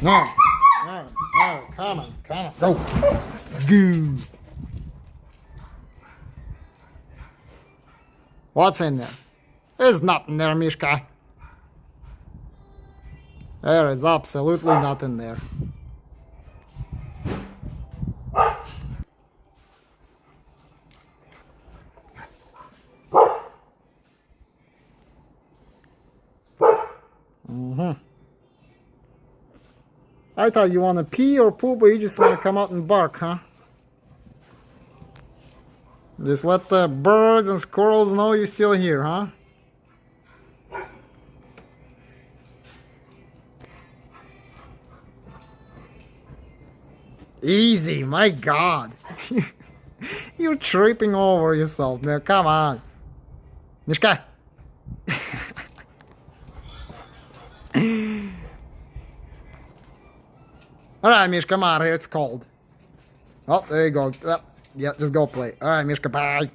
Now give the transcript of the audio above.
No. No. No. Come on. Come on. Go. Goo. What's in there? There's nothing there, Mishka. There is absolutely nothing there. I thought you want to pee or poop, but you just want to come out and bark, huh? Just let the birds and squirrels know you're still here, huh? Easy, my God. You're tripping over yourself, man. Come on. Mishka. Alright, Mishka, come out here. It's cold. Oh, there you go. Yeah, just go play. Alright, Mishka, bye.